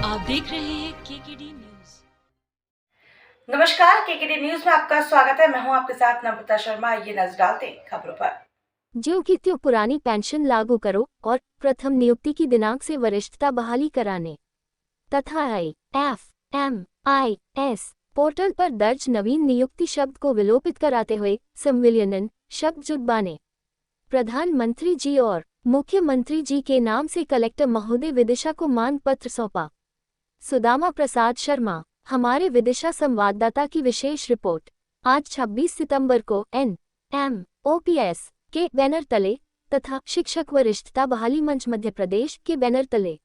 आप देख रहे हैं केकेडी न्यूज। नमस्कार, केकेडी न्यूज में आपका स्वागत है। मैं हूं आपके साथ नम्रता शर्मा। ये नजर डालते हैं खबरों पर। ज्यों की त्यों पुरानी पेंशन लागू करो और प्रथम नियुक्ति की दिनांक से वरिष्ठता बहाली कराने तथा IFMIS पोर्टल पर दर्ज नवीन नियुक्ति शब्द को विलोपित कराते हुए संविलियन शब्द जुड़वाने प्रधानमंत्री जी और मुख्यमंत्री जी के नाम से कलेक्टर महोदय विदिशा को मान पत्र सौंपा। सुदामा प्रसाद शर्मा, हमारे विदिशा संवाददाता की विशेष रिपोर्ट। आज 26 सितंबर को NMOPS के बैनर तले तथा शिक्षक वरिष्ठता बहाली मंच मध्य प्रदेश के बैनर तले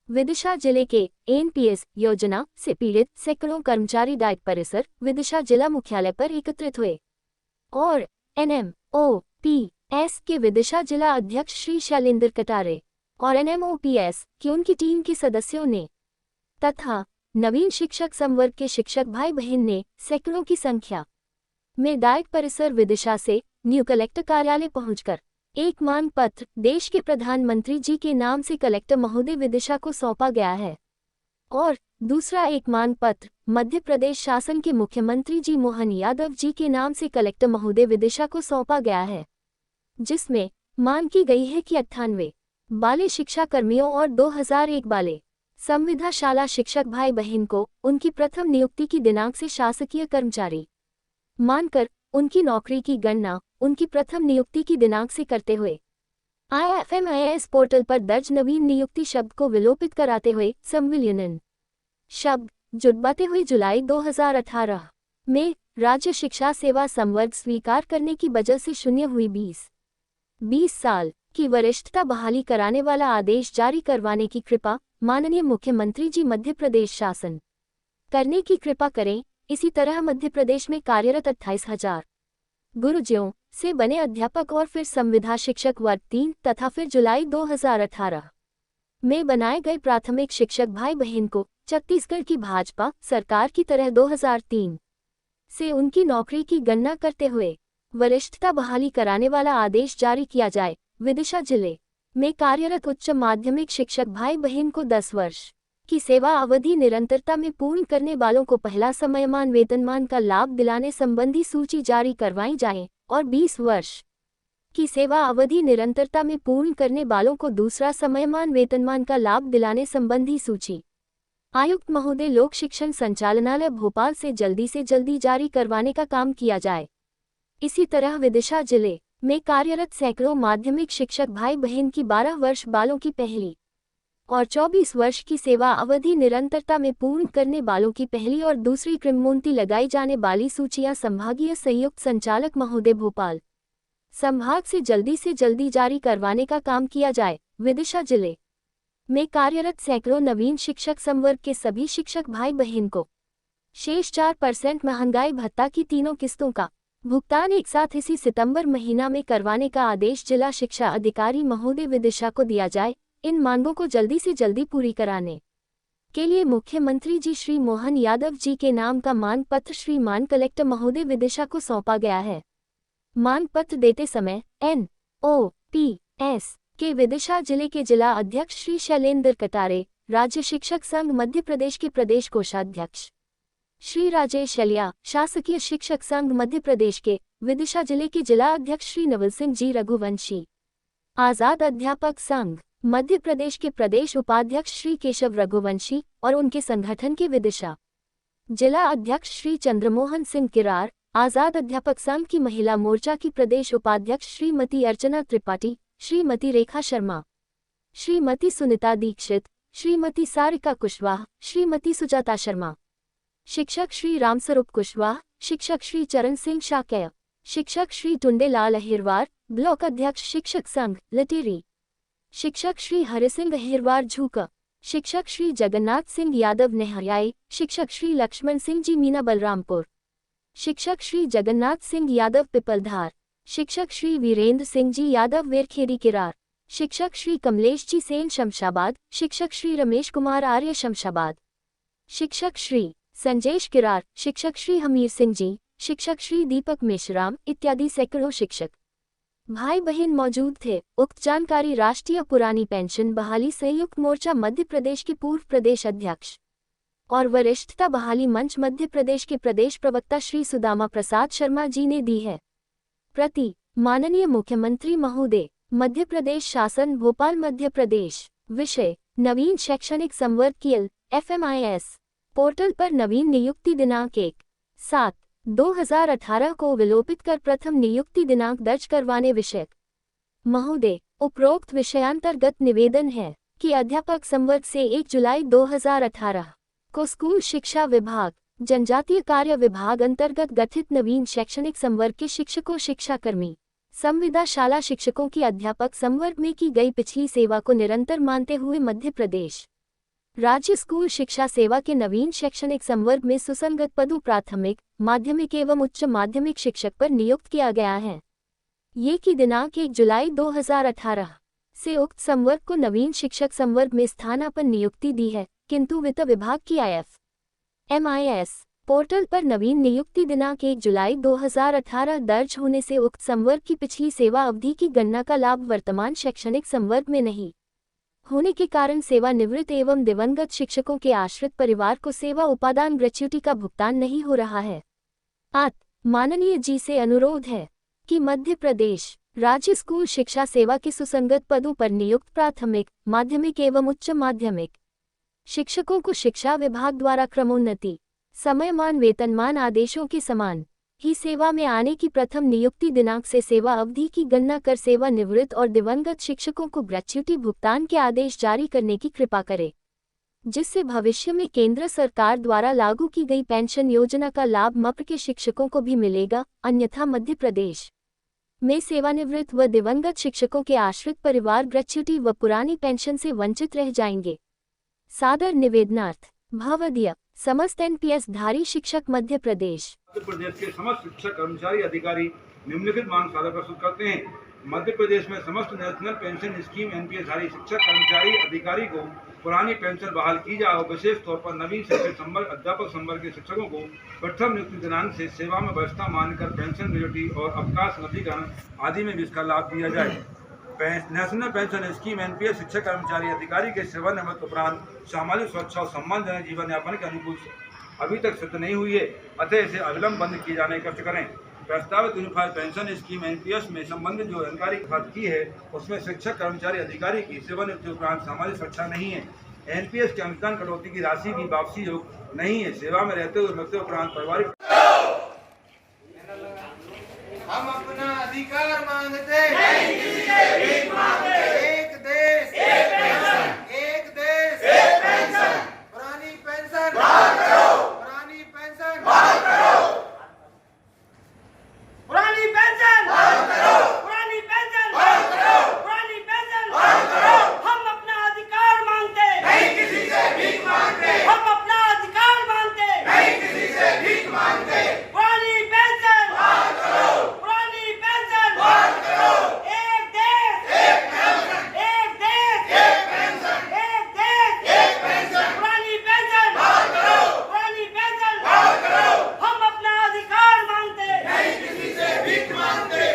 विदिशा जिले के NPS योजना से पीड़ित सैकड़ों कर्मचारी डाइट परिसर विदिशा जिला मुख्यालय पर एकत्रित हुए और NMOPS के विदिशा जिला अध्यक्ष श्री शैलेंद्र कटारे और NMOPS की उनकी टीम के सदस्यों ने तथा नवीन शिक्षक संवर्ग के शिक्षक भाई बहन ने सैकड़ों की संख्या में डाइट परिसर विदिशा से न्यू कलेक्टर कार्यालय पहुंचकर एक मान पत्र देश के प्रधानमंत्री जी के नाम से कलेक्टर महोदय विदिशा को सौंपा गया है और दूसरा एक मान पत्र मध्य प्रदेश शासन के मुख्यमंत्री जी मोहन यादव जी के नाम से कलेक्टर महोदय विदिशा को सौंपा गया है, जिसमें मांग की गई है कि 98 बाले शिक्षा कर्मियों और 2001 बाले संविदा शाला शिक्षक भाई बहन को उनकी प्रथम नियुक्ति की दिनांक से शासकीय कर्मचारी मानकर उनकी नौकरी की गणना उनकी प्रथम नियुक्ति की दिनांक से करते हुए IFMIS पोर्टल पर दर्ज नवीन नियुक्ति शब्द को विलोपित कराते हुए संविलियन शब्द जुड़वाते हुए जुलाई 2018 में राज्य शिक्षा सेवा संवर्ग स्वीकार करने की वजह से शून्य हुई 20 साल की वरिष्ठता बहाली कराने वाला आदेश जारी करवाने की कृपा माननीय मुख्यमंत्री जी मध्य प्रदेश शासन करने की कृपा करें। इसी तरह मध्य प्रदेश में कार्यरत 28,000 गुरुजियों से बने अध्यापक और फिर संविदा शिक्षक वर्ग 3 तथा फिर जुलाई 2018 में बनाए गए प्राथमिक शिक्षक भाई बहन को छत्तीसगढ़ की भाजपा सरकार की तरह 2003 से उनकी नौकरी की गणना करते हुए वरिष्ठता बहाली कराने वाला आदेश जारी किया जाए। विदिशा जिले में कार्यरत उच्च माध्यमिक शिक्षक भाई बहन को 10 वर्ष की सेवा अवधि निरंतरता में पूर्ण करने वालों को पहला समयमान वेतनमान का लाभ दिलाने संबंधी सूची जारी करवाई जाए और 20 वर्ष की सेवा अवधि निरंतरता में पूर्ण करने वालों को दूसरा समयमान वेतनमान का लाभ दिलाने संबंधी सूची आयुक्त महोदय लोक शिक्षण संचालनालय भोपाल से जल्दी जारी करवाने का काम किया जाए। इसी तरह विदिशा जिले में कार्यरत सैकड़ों माध्यमिक शिक्षक भाई बहन की 12 वर्ष बालों की पहली और 24 वर्ष की सेवा अवधि निरंतरता में पूर्ण करने वालों की पहली और दूसरी क्रमोन्नति लगाई जाने वाली सूचियां संभागीय संयुक्त संचालक महोदय भोपाल संभाग से जल्दी जारी करवाने का काम किया जाए। विदिशा जिले में कार्यरत सैकड़ों नवीन शिक्षक संवर्ग के सभी शिक्षक भाई बहन को शेष 4% महंगाई भत्ता की तीनों किस्तों का भुगतान एक साथ इसी सितंबर महीना में करवाने का आदेश जिला शिक्षा अधिकारी महोदय विदिशा को दिया जाए। इन मांगों को जल्दी से जल्दी पूरी कराने के लिए मुख्यमंत्री जी श्री मोहन यादव जी के नाम का मान पत्र श्रीमान कलेक्टर महोदय विदिशा को सौंपा गया है। मान पत्र देते समय NOPS के विदिशा जिले के जिला अध्यक्ष श्री शैलेंद्र कटारे, राज्य शिक्षक संघ मध्य प्रदेश के प्रदेश कोषाध्यक्ष श्री राजेश शलिया, शासकीय शिक्षक संघ मध्य प्रदेश के विदिशा जिले के जिला अध्यक्ष श्री नवल सिंह जी रघुवंशी, आजाद अध्यापक संघ मध्य प्रदेश के प्रदेश उपाध्यक्ष श्री केशव रघुवंशी और उनके संगठन के विदिशा जिला अध्यक्ष श्री चंद्रमोहन सिंह किरार, आजाद अध्यापक संघ की महिला मोर्चा की प्रदेश उपाध्यक्ष श्रीमती अर्चना त्रिपाठी, श्रीमती रेखा शर्मा, श्रीमती सुनीता दीक्षित, श्रीमती सारिका कुशवाहा, श्रीमती सुजाता शर्मा, शिक्षक श्री रामस्वरूप कुशवाहा, शिक्षक श्री चरण सिंह शाक्य, शिक्षक श्री टुंडेलाल अहिरवार, ब्लॉक अध्यक्ष शिक्षक संघ लटेरी, शिक्षक श्री हरिसिंह अहिरवार झूका, शिक्षक श्री जगन्नाथ सिंह यादव नेहरियाई, शिक्षक श्री लक्ष्मण सिंह जी मीना बलरामपुर, शिक्षक श्री जगन्नाथ सिंह यादव पिपलधार, शिक्षक श्री वीरेंद्र सिंह जी यादव वेरखेड़ी किरार, शिक्षक श्री कमलेश जी सेन शमशाबाद, शिक्षक श्री रमेश कुमार आर्य शमशाबाद, शिक्षक श्री संजेश किरार, शिक्षक श्री हमीर सिंह जी, शिक्षक श्री दीपक मेश्राम इत्यादि सैकड़ों शिक्षक भाई बहन मौजूद थे। उक्त जानकारी राष्ट्रीय पुरानी पेंशन बहाली संयुक्त मोर्चा मध्य प्रदेश के पूर्व प्रदेश अध्यक्ष और वरिष्ठता बहाली मंच मध्य प्रदेश के प्रदेश प्रवक्ता श्री सुदामा प्रसाद शर्मा जी ने दी है। प्रति माननीय मुख्यमंत्री महोदय, मध्य प्रदेश शासन, भोपाल मध्य प्रदेश। विषय: नवीन शैक्षणिक संवर्ग की FMIS पोर्टल पर नवीन नियुक्ति दिनांक 1/7/2018 को विलोपित कर प्रथम नियुक्ति दिनांक दर्ज करवाने विषय। महोदय, उपरोक्त विषयांतर्गत निवेदन है कि अध्यापक संवर्ग से 1 जुलाई 2018 को स्कूल शिक्षा विभाग, जनजातीय कार्य विभाग अंतर्गत गठित नवीन शैक्षणिक संवर्ग के शिक्षकों, शिक्षाकर्मी, संविदा शाला शिक्षकों की अध्यापक संवर्ग में की गई पिछली सेवा को निरंतर मानते हुए मध्य प्रदेश राज्य स्कूल शिक्षा सेवा के नवीन शैक्षणिक संवर्ग में सुसंगत पदों प्राथमिक, माध्यमिक एवं उच्च माध्यमिक शिक्षक पर नियुक्त किया गया है। ये की दिनांक 1 जुलाई 2018 से उक्त संवर्ग को नवीन शिक्षक संवर्ग में स्थानापन्न नियुक्ति दी है, किंतु वित्त विभाग की FMIS पोर्टल पर नवीन नियुक्ति दिनांक 1 जुलाई 2018 दर्ज होने से उक्त संवर्ग की पिछली सेवा अवधि की गणना का लाभ वर्तमान शैक्षणिक संवर्ग में नहीं होने के कारण सेवानिवृत्त एवं दिवंगत शिक्षकों के आश्रित परिवार को सेवा उपादान ग्रेच्युटी का भुगतान नहीं हो रहा है। माननीय जी से अनुरोध है कि मध्य प्रदेश राज्य स्कूल शिक्षा सेवा के सुसंगत पदों पर नियुक्त प्राथमिक, माध्यमिक एवं उच्च माध्यमिक शिक्षकों को शिक्षा विभाग द्वारा क्रमोन्नति, समयमान, वेतनमान आदेशों के समान ही सेवा में आने की प्रथम नियुक्ति दिनांक से सेवा अवधि की गणना कर सेवानिवृत्त और दिवंगत शिक्षकों को ग्रेच्युटी भुगतान के आदेश जारी करने की कृपा करे, जिससे भविष्य में केंद्र सरकार द्वारा लागू की गई पेंशन योजना का लाभ मप्र के शिक्षकों को भी मिलेगा। अन्यथा मध्य प्रदेश में सेवानिवृत्त व दिवंगत शिक्षकों के आश्रित परिवार ग्रेच्युटी व पुरानी पेंशन से वंचित रह जाएंगे। सादर निवेदनार्थ भवदीय समस्त NPS धारी शिक्षक मध्य प्रदेश। मध्य प्रदेश के समस्त शिक्षक कर्मचारी अधिकारी निम्नलिखित मांग सादर प्रस्तुत करते हैं। मध्य प्रदेश में समस्त नेशनल पेंशन स्कीम NPS धारी शिक्षक कर्मचारी अधिकारी को पुरानी पेंशन बहाल की जाए और विशेष तौर पर नवीन शिक्षक संवर्ग अध्यापक संवर्ग के शिक्षकों को प्रथम नियुक्ति दिनांक से सेवा में व्यवस्था मानकर पेंशन ग्रेच्युटी और अवकाश नवीकरण आदि में भी इसका लाभ दिया जाए। नेशनल पेंशन स्कीम NPS शिक्षक कर्मचारी अधिकारी के सेवानिवृत्त उपरांत सामाजिक सुरक्षा और सम्मानजनक जीवन यापन के अनुकूल अभी तक सिद्ध नहीं हुई है, अतः इसे अविलंब बंद किए जाने का कष्ट करें। प्रस्तावित यूनिफाइड पेंशन स्कीम NPS में संबंधित जो जानकारी प्राप्त की है उसमें शिक्षक कर्मचारी अधिकारी की सेवानिवृत्ति उपरांत सामाजिक सुरक्षा नहीं है। NPS के अनुदान कटौती की राशि भी वापसी योग नहीं है। सेवा में रहते हुए मृत्यु उपरांत पारिवारिक हम अपना अधिकार मांगते नहीं, किसी से भीख मांगते। एक देश एक पेंशन, एक देश एक पेंशन। पुरानी पेंशन बहाल करो, पुरानी पेंशन बहाल करो, पुरानी पेंशन बहाल करो, पुरानी पेंशन बहाल करो, पुरानी पेंशन बहाल करो। हम अपना अधिकार मांगते नहीं, किसी से भीख मांगते। हम अपना अधिकार मांगते नहीं, किसी से भीख मांगते। पुरानी पेंशन बहाल करो, बहाल करो। एक देश एक पेंशन, एक देश एक पेंशन, एक देश एक पेंशन। पुरानी पेंशन बहाल करो, पुरानी पेंशन बहाल करो। हम अपना अधिकार मांगते नहीं, किसी से भीख मांगते।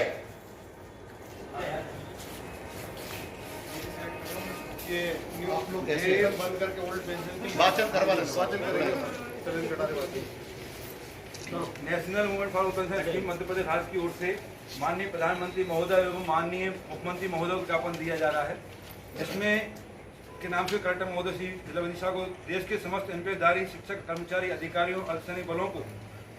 ये आप लोग ऐसे बंद करके ओल्ड पेंशन वाचन करवा national movement for pension scheme Madhya Pradesh राज्य की ओर से माननीय प्रधानमंत्री महोदय एवं माननीय मुख्यमंत्री महोदय को ज्ञापन दिया जा रहा है। इसमें के नाम से कलेक्टर महोदय श्री जिला विदिशा को देश के समस्त NPS धारी शिक्षक कर्मचारी अधिकारियों अर्धसैनिक बलों को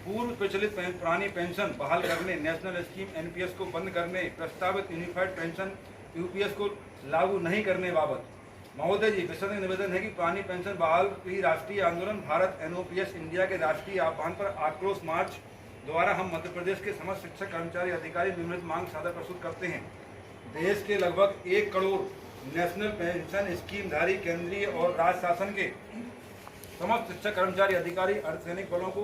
पूर्व प्रचलित पुरानी पेंशन बहाल करने, नेशनल स्कीम NPS को बंद करने, प्रस्तावित यूनिफाइड पेंशन UPS को लागू नहीं करने बाबत महोदय जी विशेष निवेदन है कि पुरानी पेंशन बहाल की राष्ट्रीय आंदोलन भारत NOPS इंडिया के राष्ट्रीय आह्वान पर आक्रोश मार्च द्वारा हम मध्य प्रदेश के समस्त शिक्षक कर्मचारी अधिकारी निम्नलिखित मांग सादर प्रस्तुत करते हैं। देश के लगभग 1 करोड़ नेशनल पेंशन स्कीम धारी केंद्रीय और राज्य शासन के समस्त शिक्षक कर्मचारी अधिकारी अर्धसैनिक बलों को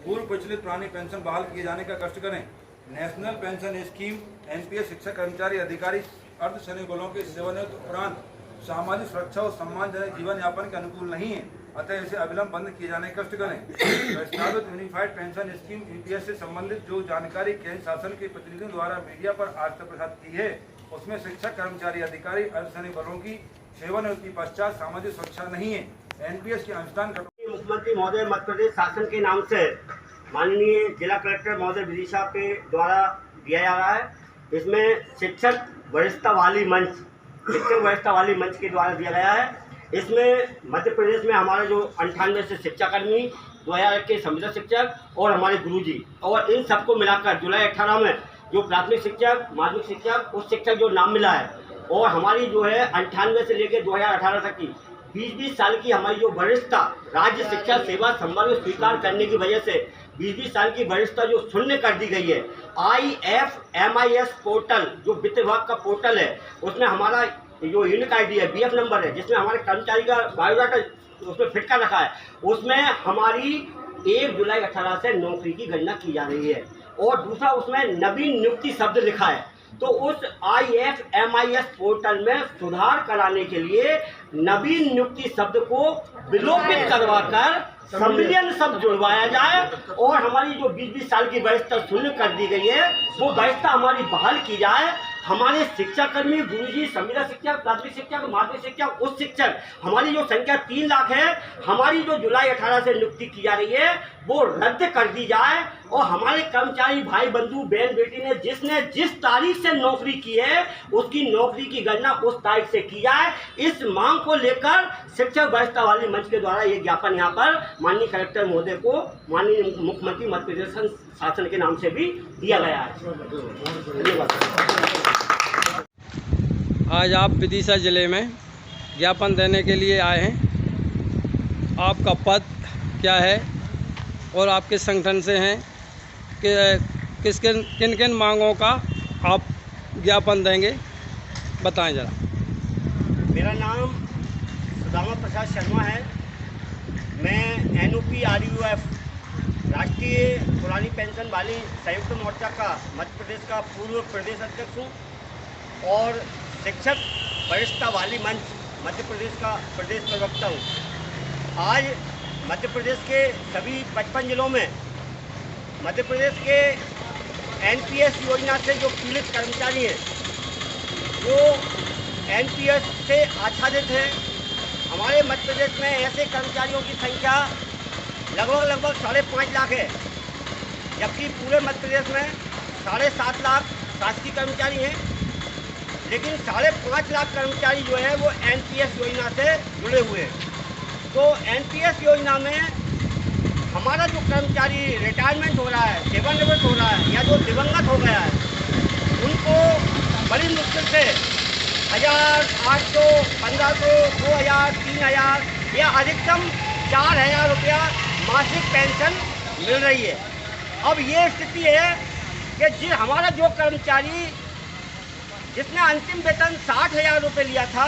पूर्व प्रचलित पुरानी पेंशन बहाल किए जाने का कष्ट करें। नेशनल पेंशन स्कीम NPS शिक्षक कर्मचारी अधिकारी अर्धसैनिक बलों के सेवानिवृत्त उपरांत सामाजिक सुरक्षा और सम्मानजनक जीवन यापन के अनुकूल नहीं है, अतः इसे अविलंब बंद किए जाने का कष्ट करें। प्रस्तावित यूनिफाइड पेंशन स्कीम यूपीएस से संबंधित जो जानकारी केंद्र शासन के प्रतिनिधियों द्वारा मीडिया पर आज तक प्रसारित की है, उसमें शिक्षक, कर्मचारी, अधिकारी, अर्धसैनिक बलों की सेवानिवृत्ति पश्चात सामाजिक सुरक्षा नहीं है। एनपीएस के अनुदान मुख्यमंत्री महोदय मध्य प्रदेश शासन के नाम से माननीय जिला कलेक्टर महोदय विदिशा के द्वारा दिया जा रहा है। इसमें शिक्षक वरिष्ठता वाली मंच के द्वारा दिया गया है। इसमें मध्य प्रदेश में हमारा जो 98 से शिक्षाकर्मी, 2001 के संविदा शिक्षक और हमारे गुरुजी, और इन सबको मिलाकर जुलाई 18 में जो प्राथमिक शिक्षक, माध्यमिक शिक्षक, उच्च शिक्षक जो नाम मिला है, और हमारी जो है 98 से लेकर 2018 तक की 20-20 साल की हमारी जो वरिष्ठता राज्य शिक्षा सेवा संवर्ग स्वीकार करने की वजह से 20-20 साल की वरिष्ठता जो शून्य कर दी गई है। IFMIS पोर्टल जो वित्त विभाग का पोर्टल है, उसमें हमारा जो यूनिक आईडी है, BF नंबर है, जिसमें हमारे कर्मचारी का बायोडाटा उसमें फिट कर रखा है, उसमें हमारी 1 जुलाई 18 से नौकरी की गणना की जा रही है। और दूसरा उसमें नवीन नियुक्ति शब्द लिखा है। तो उस IFMIS पोर्टल में सुधार कराने के लिए नवीन नियुक्ति शब्द को विलोपित करवाकर संविलियन शब्द जुड़वाया जाए, और हमारी जो 20-20 साल की वरिष्ठता शून्य कर दी गई है, वो वरिष्ठता हमारी बहाल की जाए। हमारे शिक्षाकर्मी, गुरुजी, संविदा शिक्षक, प्राथमिक शिक्षक, माध्यमिक शिक्षक, उच्च शिक्षक, हमारी जो संख्या 3 लाख है, हमारी जो जुलाई 18 से नियुक्ति की जा रही है वो रद्द कर दी जाए। और हमारे कर्मचारी भाई बंधु बहन बेटी ने जिस तारीख से नौकरी की है, उसकी नौकरी की गणना उस तारीख से की जाए। इस मांग को लेकर शिक्षक वरिष्ठता वाली मंच के द्वारा ये ज्ञापन यहाँ पर माननीय कलेक्टर महोदय को माननीय मुख्यमंत्री मध्य प्रदेश शासन के नाम से भी दिया गया है। धन्यवाद। आज आप विदिशा ज़िले में ज्ञापन देने के लिए आए हैं। आपका पद क्या है और आप किस संगठन से हैं, कि किन किन मांगों का आप ज्ञापन देंगे, बताएं जरा। मेरा नाम सुदामा प्रसाद शर्मा है। मैं NOPRUF राष्ट्रीय पुरानी पेंशन वाली संयुक्त मोर्चा का मध्य प्रदेश का पूर्व प्रदेश अध्यक्ष हूँ, और शिक्षक वरिष्ठता वाली मंच मध्य प्रदेश का प्रदेश प्रवक्ता हूँ। आज मध्य प्रदेश के सभी 55 जिलों में मध्य प्रदेश के NPS योजना से जो पीड़ित कर्मचारी हैं, जो NPS से आच्छादित हैं, हमारे मध्य प्रदेश में ऐसे कर्मचारियों की संख्या लगभग 5.5 लाख है, जबकि पूरे मध्य प्रदेश में 7.5 लाख शासकीय कर्मचारी हैं, लेकिन 5.5 लाख कर्मचारी जो है वो NPS योजना से जुड़े हुए हैं। तो NPS योजना में हमारा जो कर्मचारी रिटायरमेंट हो रहा है, सेवानिवृत्त हो रहा है, या जो दिवंगत हो गया है, उनको बड़ी मुश्किल से 1000, 800, 1500, 2000, 3000 या अधिकतम 4000 रुपया मासिक पेंशन मिल रही है। अब ये स्थिति है कि हमारा जो कर्मचारी जिसने अंतिम वेतन 60,000 रुपये लिया था,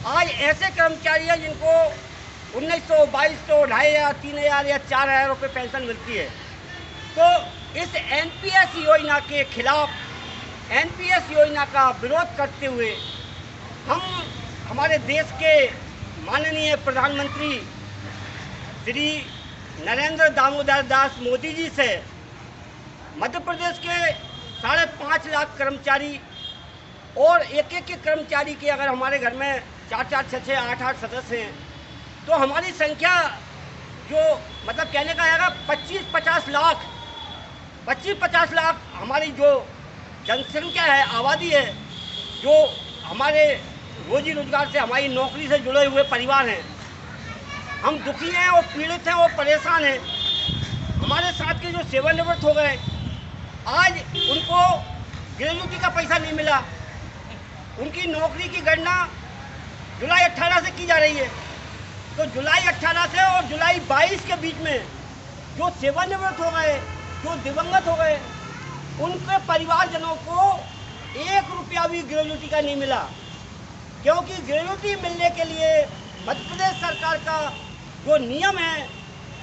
आज ऐसे कर्मचारी हैं जिनको 1900, 2200, 2500, 3000 या 4000 रुपये पेंशन मिलती है। तो इस NPS योजना के खिलाफ, NPS योजना का विरोध करते हुए हम हमारे देश के माननीय प्रधानमंत्री श्री नरेंद्र दामोदर दास मोदी जी से मध्य प्रदेश के 5.5 लाख कर्मचारी, और एक कर्मचारी के अगर हमारे घर में 4, 6, 8 सदस्य हैं, तो हमारी संख्या जो मतलब कहने का आएगा 25-50 लाख हमारी जो जनसंख्या है, आबादी है, जो हमारे रोजी रोजगार से, हमारी नौकरी से जुड़े हुए परिवार हैं। हम दुखी हैं और पीड़ित हैं और परेशान हैं। हमारे साथ के जो सेवानिवृत्त हो गए, आज उनको ग्रेजुएटी का पैसा नहीं मिला। उनकी नौकरी की गणना जुलाई 18 से की जा रही है। तो जुलाई 18 से और जुलाई 22 के बीच में जो सेवानिवृत्त हो गए, जो दिवंगत हो गए, उनके परिवारजनों को 1 रुपया भी ग्रेजुएटी का नहीं मिला। क्योंकि ग्रेजुएटी मिलने के लिए मध्य प्रदेश सरकार का जो नियम है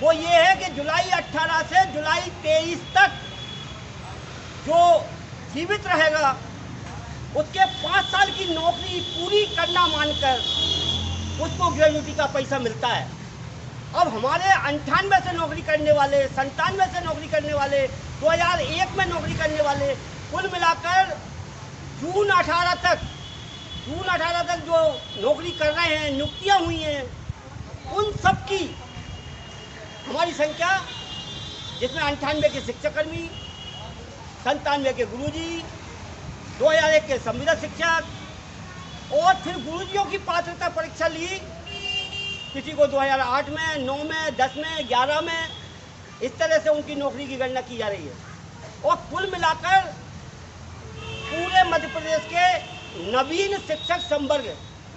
वो ये है कि जुलाई 18 से जुलाई 23 तक जो जीवित रहेगा उसके 5 साल की नौकरी पूरी करना मानकर उसको ग्रेजुएटी का पैसा मिलता है। अब हमारे 98 से नौकरी करने वाले, 97 से नौकरी करने वाले, 2001 में नौकरी करने वाले, कुल मिलाकर जून 18 तक जो नौकरी कर रहे हैं, नियुक्तियां हुई हैं, उन सब की हमारी संख्या, जिसमें 98 के शिक्षाकर्मी, 97 के गुरुजी, 2001 के संविदा शिक्षक, और फिर गुरुजियों की पात्रता परीक्षा ली, किसी को 2008 में, 9 में, 10 में, 11 में, इस तरह से उनकी नौकरी की गणना की जा रही है। और कुल मिलाकर पूरे मध्य प्रदेश के नवीन शिक्षक संवर्ग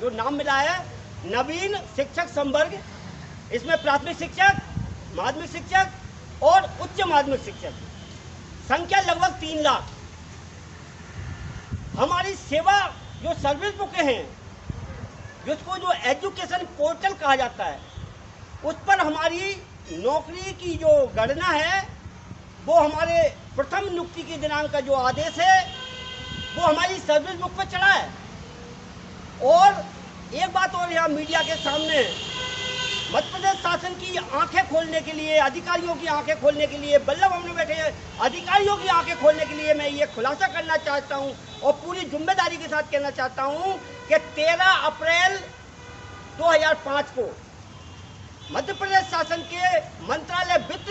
जो नाम मिला है, नवीन शिक्षक संवर्ग, इसमें प्राथमिक शिक्षक, माध्यमिक शिक्षक और उच्च माध्यमिक शिक्षक, संख्या लगभग 3 लाख। हमारी सेवा जो सर्विस बुकें हैं, जिसको जो एजुकेशन पोर्टल कहा जाता है, उस पर हमारी नौकरी की जो गणना है, वो हमारे प्रथम नियुक्ति के दिनांक का जो आदेश है, वो हमारी सर्विस बुक पर चढ़ा है। और एक बात और यहाँ मीडिया के सामने, मध्य प्रदेश शासन की आंखें खोलने के लिए, अधिकारियों की आंखें खोलने के लिए, बल्लभ भवन में बैठे अधिकारियों की आंखें खोलने के लिए मैं ये खुलासा करना चाहता हूँ और पूरी जिम्मेदारी के साथ कहना चाहता हूँ कि 13 अप्रैल 2005 को मध्य प्रदेश शासन के मंत्रालय वित्त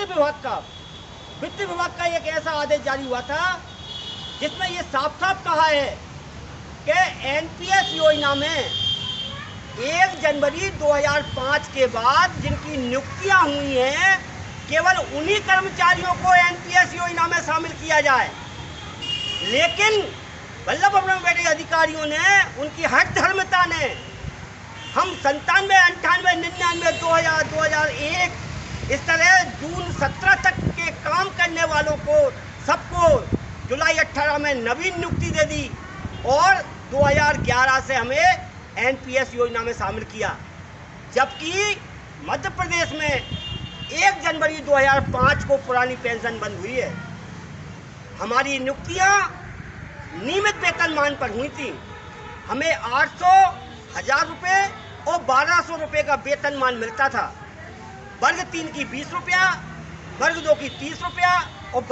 विभाग का एक ऐसा आदेश जारी हुआ था, जिसमें ये साफ साफ कहा है कि एनपीएस योजना में 1 जनवरी 2005 के बाद जिनकी नियुक्तियां हुई हैं, केवल उन्हीं कर्मचारियों को एनपीएस योजना में शामिल किया जाए। लेकिन बल्लभ भवन में बैठे अधिकारियों ने, उनकी हट धर्मता ने, हम 97, 98, 99, 2000, 2001 इस तरह जून 17 तक के काम करने वालों को सबको जुलाई 18 में नवीन नियुक्ति दे दी और 2011 से हमें एनपीएस योजना में शामिल किया। जबकि मध्य प्रदेश में 1 जनवरी 2005 को पुरानी पेंशन बंद हुई है। हमारी नियुक्तियां नियमित वेतनमान पर हुई थी। हमें 800, 1000 रुपये और 1200 रुपये का वेतनमान मिलता था। वर्ग 3 की 20 रुपया, वर्ग 2 की 30 रुपया और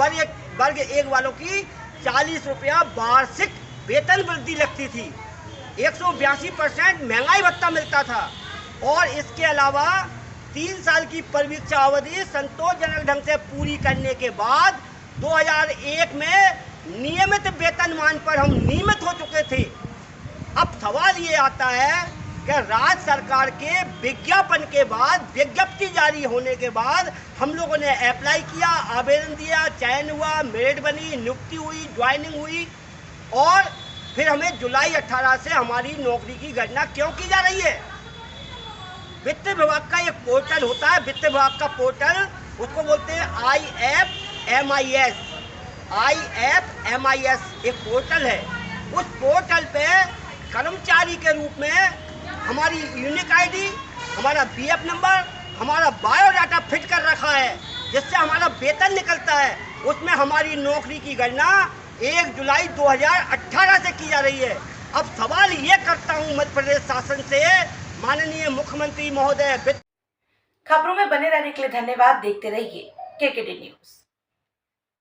वर्ग 1 वालों की 40 रुपया वार्षिक वेतन वृद्धि लगती थी। 182% महंगाई भत्ता मिलता था और इसके अलावा 3 साल की परीक्षा अवधि संतोषजनक ढंग से पूरी करने के बाद 2001 में नियमित वेतनमान पर हम नियमित हो चुके थे। अब सवाल ये आता है कि राज्य सरकार के विज्ञापन के बाद, विज्ञप्ति जारी होने के बाद हम लोगों ने अप्लाई किया, आवेदन दिया, चयन हुआ, मेरिट बनी, नियुक्ति हुई, ज्वाइनिंग हुई और फिर हमें जुलाई 18 से हमारी नौकरी की गणना क्यों की जा रही है? वित्त विभाग का एक पोर्टल होता है, वित्त विभाग का पोर्टल, उसको बोलते हैं IFMIS एक पोर्टल है। उस पोर्टल पे कर्मचारी के रूप में हमारी यूनिक आईडी, हमारा बीएफ नंबर, हमारा बायोडाटा फिट कर रखा है, जिससे हमारा वेतन निकलता है। उसमें हमारी नौकरी की गणना 1 जुलाई 2018 से की जा रही है। अब सवाल ये करता हूँ मध्य प्रदेश शासन से, माननीय मुख्यमंत्री महोदय। खबरों में बने रहने के लिए धन्यवाद। देखते रहिए केकेडी न्यूज।